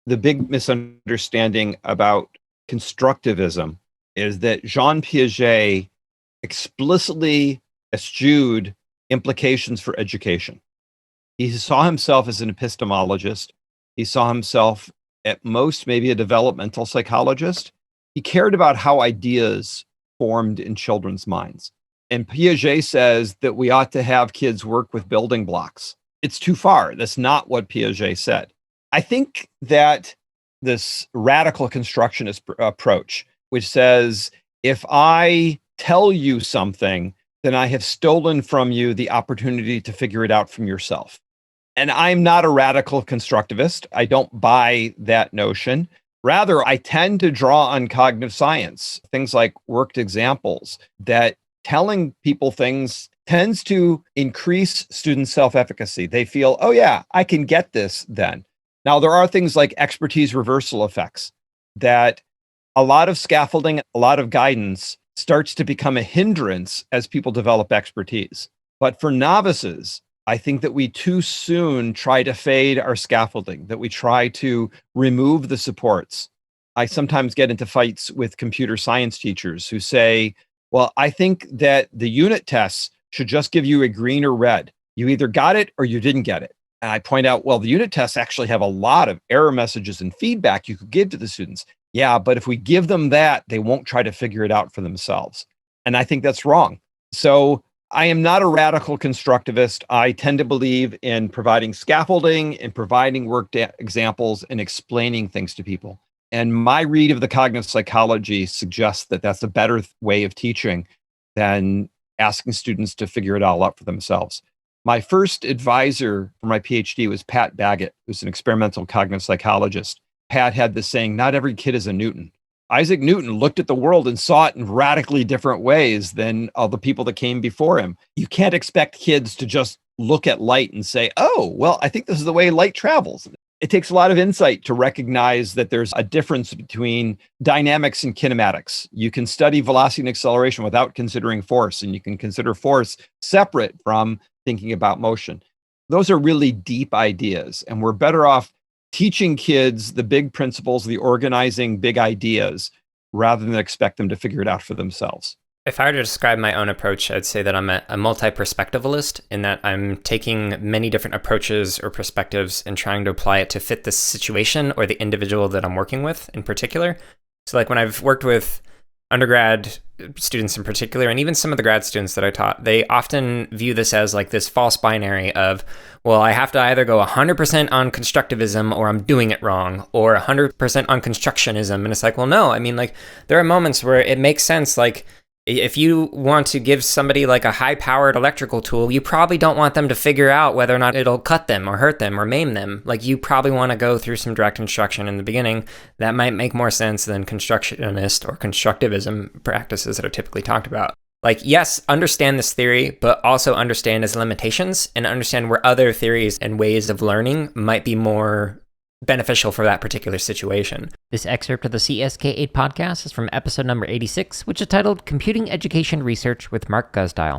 the big misunderstanding about constructivism is that Jean Piaget explicitly eschewed implications for education. He saw himself as an epistemologist. He saw himself at most maybe a developmental psychologist. He cared about how ideas formed in children's minds. And Piaget says that we ought to have kids work with building blocks. It's too far. That's not what Piaget said. I think that this radical constructionist approach, which says, if I tell you something, then I have stolen from you the opportunity to figure it out from yourself. And I'm not a radical constructivist. I don't buy that notion. Rather, I tend to draw on cognitive science, things like worked examples, that telling people things tends to increase student self-efficacy. They feel, oh yeah, I can get this then. Now, there are things like expertise reversal effects that a lot of scaffolding, a lot of guidance starts to become a hindrance as people develop expertise. But for novices, I think that we too soon try to fade our scaffolding, that we try to remove the supports. I sometimes get into fights with computer science teachers who say, well, I think that the unit tests should just give you a green or red. You either got it or you didn't get it. And I point out, well, the unit tests actually have a lot of error messages and feedback you could give to the students. Yeah, but if we give them that, they won't try to figure it out for themselves. And I think that's wrong. So I am not a radical constructivist. I tend to believe in providing scaffolding and providing worked examples and explaining things to people. And my read of the cognitive psychology suggests that that's a better way of teaching than asking students to figure it all out for themselves. My first advisor for my PhD was Pat Baggett, who's an experimental cognitive psychologist. Pat had this saying, not every kid is a Newton. Isaac Newton looked at the world and saw it in radically different ways than all the people that came before him. You can't expect kids to just look at light and say, oh, well, I think this is the way light travels. It takes a lot of insight to recognize that there's a difference between dynamics and kinematics. You can study velocity and acceleration without considering force, and you can consider force separate from thinking about motion. Those are really deep ideas, and we're better off teaching kids the big principles, the organizing big ideas, rather than expect them to figure it out for themselves. If I were to describe my own approach, I'd say that I'm a multiperspectivalist, in that I'm taking many different approaches or perspectives and trying to apply it to fit the situation or the individual that I'm working with in particular. So like when I've worked with undergrad students in particular, and even some of the grad students that I taught, they often view this as like this false binary of, well, I have to either go 100% on constructivism or I'm doing it wrong, or 100% on constructionism. And it's like, well, no, I mean, like there are moments where it makes sense. Like if you want to give somebody like a high-powered electrical tool, you probably don't want them to figure out whether or not it'll cut them or hurt them or maim them. Like you probably want to go through some direct instruction in the beginning. That might make more sense than constructionist or constructivism practices that are typically talked about. Like, yes, understand this theory, but also understand its limitations and understand where other theories and ways of learning might be more beneficial for that particular situation. This excerpt of the CSK8 podcast is from episode number 86, which is titled Computing Education Research with Mark Guzdial.